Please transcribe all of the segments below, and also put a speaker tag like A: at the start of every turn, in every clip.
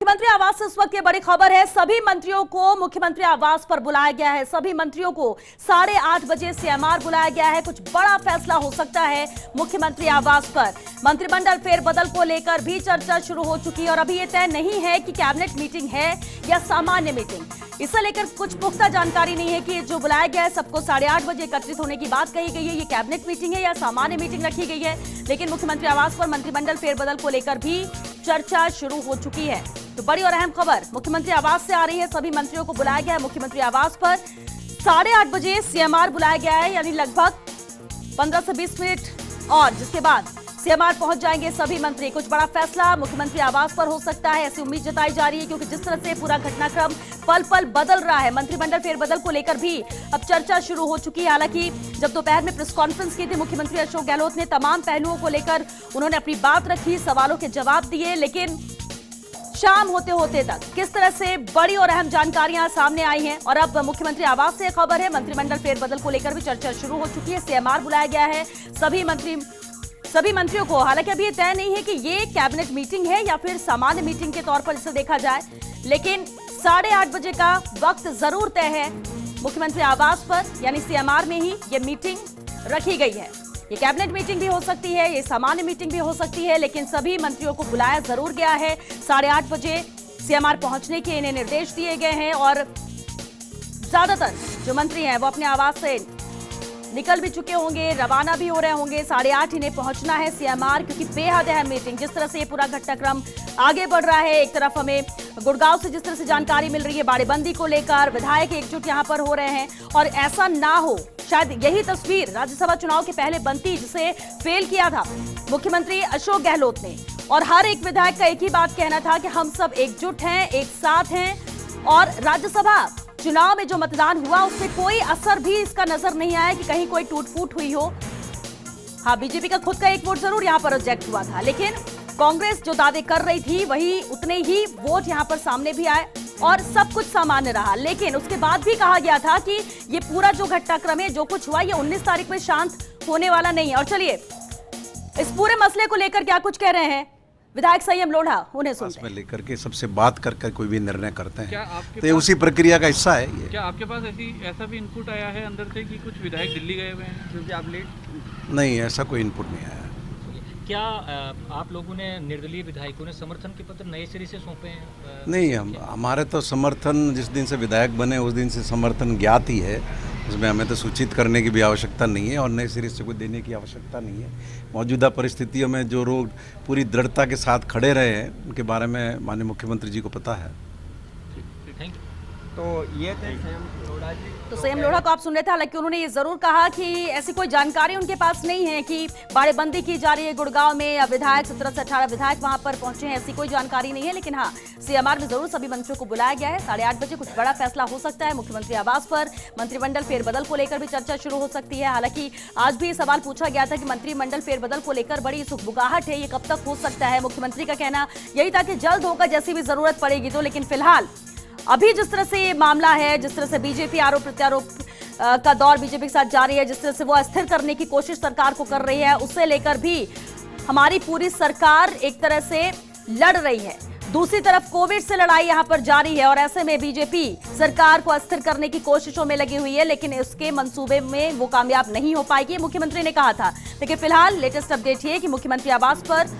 A: मुख्यमंत्री आवास से इस वक्त ये बड़ी खबर है। सभी मंत्रियों को मुख्यमंत्री आवास पर बुलाया गया है। सभी मंत्रियों को 8:30 बजे सीएमआर बुलाया गया है। कुछ बड़ा फैसला हो सकता है मुख्यमंत्री आवास पर। मंत्रिमंडल फेरबदल को लेकर भी चर्चा शुरू हो चुकी है और अभी ये तय नहीं है कि कैबिनेट मीटिंग है या सामान्य मीटिंग। इसे लेकर कुछ पुख्ता जानकारी नहीं है कि जो बुलाया गया है सबको 8:30 बजे एकत्रित होने की बात कही गई है, ये कैबिनेट मीटिंग है या सामान्य मीटिंग रखी गई है। लेकिन मुख्यमंत्री आवास पर मंत्रिमंडल फेरबदल को लेकर भी चर्चा शुरू हो चुकी है। तो बड़ी और अहम खबर मुख्यमंत्री आवास से आ रही है। सभी मंत्रियों को बुलाया गया है मुख्यमंत्री आवास पर। 8:30 बजे सीएमआर बुलाया गया है, यानी लगभग 15 से 20 मिनट और जिसके बाद सीएमआर पहुंच जाएंगे सभी मंत्री। कुछ बड़ा फैसला मुख्यमंत्री आवास पर हो सकता है, ऐसी उम्मीद जताई जा रही है, क्योंकि जिस तरह से पूरा घटनाक्रम पल पल बदल रहा है। मंत्रिमंडल फेरबदल को लेकर भी अब चर्चा शुरू हो चुकी है। हालांकि जब दोपहर में प्रेस कॉन्फ्रेंस की थी मुख्यमंत्री अशोक गहलोत ने तमाम पहलुओं को लेकर उन्होंने अपनी बात रखी, सवालों के जवाब दिए, लेकिन शाम होते होते तक किस तरह से बड़ी और अहम जानकारियां सामने आई हैं। और अब मुख्यमंत्री आवास से खबर है, मंत्रिमंडल फेरबदल को लेकर भी चर्चा शुरू हो चुकी है। सीएमआर बुलाया गया है सभी मंत्रियों को। हालांकि अभी ये तय नहीं है कि ये कैबिनेट मीटिंग है या फिर सामान्य मीटिंग के तौर पर इसे देखा जाए, लेकिन 8:30 बजे का वक्त जरूर तय है मुख्यमंत्री आवास पर, यानी सीएमआर में ही ये मीटिंग रखी गई है। ये कैबिनेट मीटिंग भी हो सकती है, ये सामान्य मीटिंग भी हो सकती है, लेकिन सभी मंत्रियों को बुलाया जरूर गया है। 8:30 बजे सीएमआर पहुंचने के इन्हें निर्देश दिए गए हैं और ज्यादातर जो मंत्री हैं वो अपने आवास से निकल भी चुके होंगे, रवाना भी हो रहे होंगे। 8:30 इन्हें पहुंचना है सीएमआर, क्योंकि बेहद अहम मीटिंग, जिस तरह से ये पूरा घटनाक्रम आगे बढ़ रहा है। एक तरफ हमें गुड़गांव से जिस तरह से जानकारी मिल रही है बाड़ेबंदी को लेकर, विधायक एकजुट यहां पर हो रहे हैं और ऐसा ना हो, शायद यही तस्वीर राज्यसभा चुनाव के पहले बनती जिसे फेल किया था मुख्यमंत्री अशोक गहलोत ने। और हर एक विधायक का एक ही बात कहना था कि हम सब एकजुट हैं, एक साथ हैं। और राज्यसभा चुनाव में जो मतदान हुआ उससे कोई असर भी इसका नजर नहीं आया कि कहीं कोई टूट फूट हुई हो। हाँ, बीजेपी का खुद का एक वोट जरूर यहां पर रिजेक्ट हुआ था, लेकिन कांग्रेस जो दावे कर रही थी वही उतने ही वोट यहां पर सामने भी आए और सब कुछ सामान्य रहा। लेकिन उसके बाद भी कहा गया था कि ये पूरा जो घटनाक्रम है, जो कुछ हुआ, ये 19 तारीख में शांत होने वाला नहीं है। और चलिए इस पूरे मसले को लेकर क्या कुछ कह रहे हैं विधायक संयम लोढ़ा, उन्हें सुनते हैं।
B: लेकर के सबसे बात कर कोई भी निर्णय करते हैं, तो ये उसी प्रक्रिया का हिस्सा है ये।
C: क्या आपके पास ऐसा भी इनपुट आया है अंदर से कि कुछ विधायक दिल्ली गए हुए हैं क्योंकि आप लेट?
B: नहीं, ऐसा कोई इनपुट नहीं आया।
D: क्या आप लोगों ने निर्दलीय विधायकों ने समर्थन के पत्र नए सिरे से सौंपे हैं?
B: नहीं, हमारे तो समर्थन जिस दिन से विधायक बने उस दिन से समर्थन ज्ञात ही है, उसमें हमें तो सूचित करने की भी आवश्यकता नहीं है और नए सिरे से कोई देने की आवश्यकता नहीं है। मौजूदा परिस्थितियों में जो लोग पूरी दृढ़ता के साथ खड़े रहे हैं उनके बारे में माननीय मुख्यमंत्री जी को पता है।
D: Thank you.
E: तो ये थे
A: संयम लोढ़ा को आप सुन रहे थे। हालांकि उन्होंने ये जरूर कहा कि ऐसी कोई जानकारी उनके पास नहीं है कि बाड़ेबंदी की जा रही है गुड़गांव में या विधायक 17 से 18 विधायक वहां पर पहुंचे हैं, ऐसी कोई जानकारी नहीं है। लेकिन हाँ, सीएमआर में जरूर सभी मंत्रियों को बुलाया गया है। 8:30 बजे कुछ बड़ा फैसला हो सकता है मुख्यमंत्री आवास पर। मंत्रिमंडल फेरबदल को लेकर भी चर्चा शुरू हो सकती है। हालांकि आज भी सवाल पूछा गया था कि मंत्रिमंडल फेरबदल को लेकर बड़ी सुखबुगाहट है, ये कब तक हो सकता है। मुख्यमंत्री का कहना यही था कि जल्द होगा, जैसी भी जरूरत पड़ेगी तो। लेकिन फिलहाल अभी जिस तरह से ये मामला है, जिस तरह से बीजेपी आरोप प्रत्यारोप का दौर बीजेपी के साथ जारी है, जिस तरह से वो अस्थिर करने की कोशिश सरकार को कर रही है, उसे लेकर भी हमारी पूरी सरकार एक तरह से लड़ रही है। दूसरी तरफ कोविड से लड़ाई यहां पर जारी है और ऐसे में बीजेपी सरकार को अस्थिर करने की कोशिशों में लगी हुई है, लेकिन उसके मंसूबे में वो कामयाब नहीं हो पाएगी, मुख्यमंत्री ने कहा था। लेकिन फिलहाल लेटेस्ट अपडेट ये कि मुख्यमंत्री आवास पर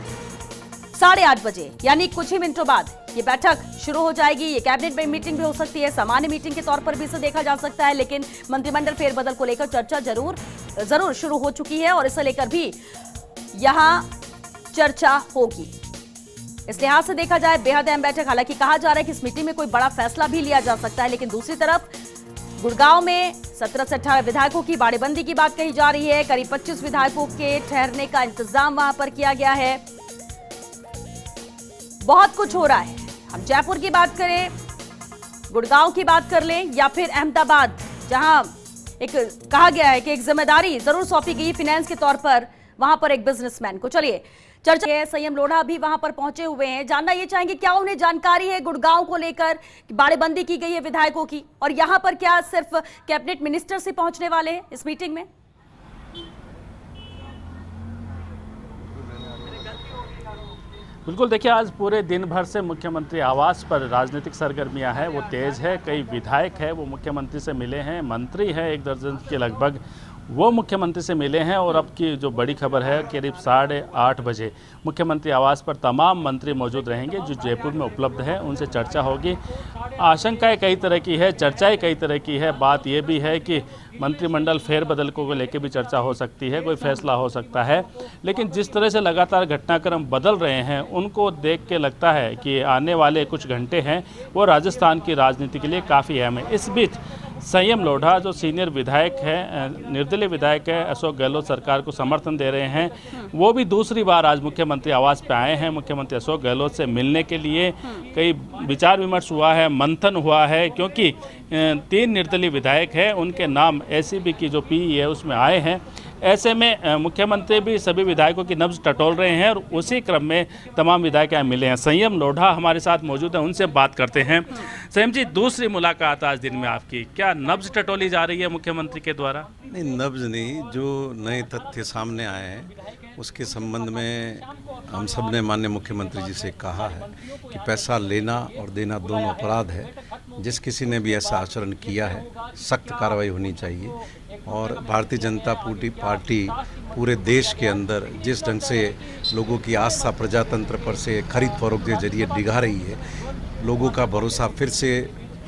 A: 8:30 बजे यानी कुछ ही मिनटों बाद ये बैठक शुरू हो जाएगी। ये कैबिनेट मीटिंग भी हो सकती है, सामान्य मीटिंग के तौर पर भी इसे देखा जा सकता है, लेकिन मंत्रिमंडल फेरबदल को लेकर चर्चा जरूर शुरू हो चुकी है और इसे लेकर भी यहां चर्चा होगी। इस लिहाज से देखा जाए बेहद अहम बैठक। हालांकि कहा जा रहा है कि इस मीटिंग में कोई बड़ा फैसला भी लिया जा सकता है, लेकिन दूसरी तरफ गुड़गांव में 17 से 18 विधायकों की बाड़ेबंदी की बात कही जा रही है। करीब 25 विधायकों के ठहरने का इंतजाम वहां पर किया गया है। बहुत कुछ हो रहा है। हम जयपुर की बात करें, गुड़गांव की बात कर लें या फिर अहमदाबाद, जहां एक कहा गया है कि एक जिम्मेदारी जरूर सौंपी गई फाइनेंस के तौर पर वहां पर एक बिजनेसमैन को। चलिए चर्चा है, संयम लोढ़ा भी वहां पर पहुंचे हुए हैं। जानना ये चाहेंगे क्या उन्हें जानकारी है गुड़गांव को लेकर, बाड़ेबंदी की गई है विधायकों की, और यहां पर क्या सिर्फ कैबिनेट मिनिस्टर से पहुंचने वाले हैं इस मीटिंग में?
E: बिल्कुल, देखिए आज पूरे दिन भर से मुख्यमंत्री आवास पर राजनीतिक सरगर्मियां हैं वो तेज़ है। कई विधायक हैं वो मुख्यमंत्री से मिले हैं, मंत्री हैं 1 दर्जन के लगभग वो मुख्यमंत्री से मिले हैं। और अब की जो बड़ी खबर है करीब 8:30 बजे मुख्यमंत्री आवास पर तमाम मंत्री मौजूद रहेंगे जो जयपुर में उपलब्ध है, उनसे चर्चा होगी। आशंकाएं कई तरह की है, चर्चाएं कई तरह की है। बात यह भी है कि मंत्रिमंडल फेरबदल को लेकर भी चर्चा हो सकती है, कोई फैसला हो सकता है। लेकिन जिस तरह से लगातार घटनाक्रम बदल रहे हैं उनको देख के लगता है कि आने वाले कुछ घंटे हैं वो राजस्थान की राजनीति के लिए काफ़ी अहम है। इस बीच संयम लोढ़ा जो सीनियर विधायक है, निर्दलीय विधायक है, अशोक गहलोत सरकार को समर्थन दे रहे हैं, वो भी दूसरी बार आज मुख्यमंत्री आवास पे आए हैं मुख्यमंत्री अशोक गहलोत से मिलने के लिए। कई विचार विमर्श हुआ है, मंथन हुआ है, क्योंकि 3 निर्दलीय विधायक हैं, उनके नाम एसीबी की जो पीई है उसमें आए हैं। ऐसे में मुख्यमंत्री भी सभी विधायकों की नब्ज टटोल रहे हैं और उसी क्रम में तमाम विधायक यहाँ मिले हैं। संयम लोढ़ा हमारे साथ मौजूद हैं, उनसे बात करते हैं। संयम जी, दूसरी मुलाकात आज दिन में आपकी, क्या नब्ज टटोली जा रही है मुख्यमंत्री के द्वारा?
B: नहीं, नब्ज नहीं, जो नए तथ्य सामने आए हैं उसके संबंध में हम सब ने माननीय मुख्यमंत्री जी से कहा है कि पैसा लेना और देना दोनों अपराध है। जिस किसी ने भी ऐसा आचरण किया है सख्त कार्रवाई होनी चाहिए। और भारतीय जनता पार्टी पूरे देश के अंदर जिस ढंग से लोगों की आस्था प्रजातंत्र पर से खरीद फरोख्त के जरिए डिगा रही है, लोगों का भरोसा फिर से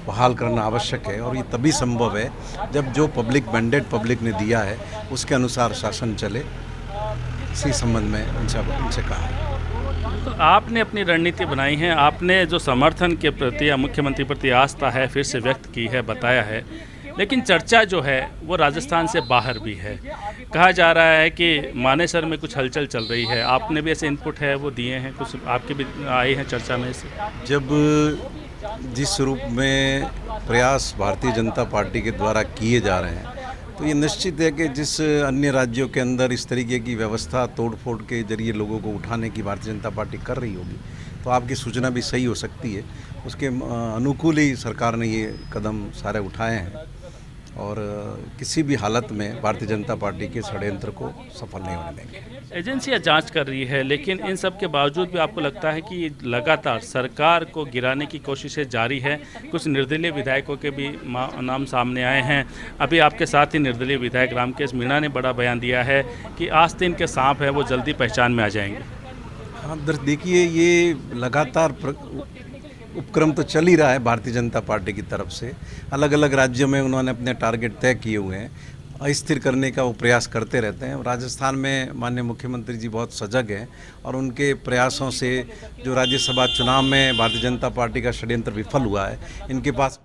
B: बहाल करना आवश्यक है। और ये तभी संभव है जब जो पब्लिक मैंडेट पब्लिक ने दिया है उसके अनुसार शासन चले। इसी संबंध में उनसे कहा।
E: तो आपने अपनी रणनीति बनाई है, आपने जो समर्थन के प्रति या मुख्यमंत्री प्रति आस्था है फिर से व्यक्त की है, बताया है। लेकिन चर्चा जो है वो राजस्थान से बाहर भी है। कहा जा रहा है कि मानेसर में कुछ हलचल चल रही है, आपने भी ऐसे इनपुट है वो दिए हैं, कुछ आपके भी आए हैं चर्चा में से?
B: जब जिस रूप में प्रयास भारतीय जनता पार्टी के द्वारा किए जा रहे हैं तो ये निश्चित है कि जिस अन्य राज्यों के अंदर इस तरीके की व्यवस्था तोड़फोड़ के जरिए लोगों को उठाने की भारतीय जनता पार्टी कर रही होगी तो आपकी सूचना भी सही हो सकती है। उसके अनुकूल ही सरकार ने ये कदम सारे उठाए हैं और किसी भी हालत में भारतीय जनता पार्टी के षड्यंत्र को सफल नहीं होने देंगे।
E: एजेंसियां जांच कर रही है, लेकिन इन सब के बावजूद भी आपको लगता है कि लगातार सरकार को गिराने की कोशिशें जारी है? कुछ निर्दलीय विधायकों के भी नाम सामने आए हैं। अभी आपके साथ ही निर्दलीय विधायक रामकेश मीणा ने बड़ा बयान दिया है कि आस्तीन के सांप है वो जल्दी पहचान में आ जाएंगे।
B: हाँ, देखिए ये लगातार उपक्रम तो चल ही रहा है भारतीय जनता पार्टी की तरफ से। अलग अलग राज्यों में उन्होंने अपने टारगेट तय किए हुए हैं, अस्थिर करने का वो प्रयास करते रहते हैं। राजस्थान में माननीय मुख्यमंत्री जी बहुत सजग हैं और उनके प्रयासों से जो राज्यसभा चुनाव में भारतीय जनता पार्टी का षड्यंत्र विफल हुआ है, इनके पास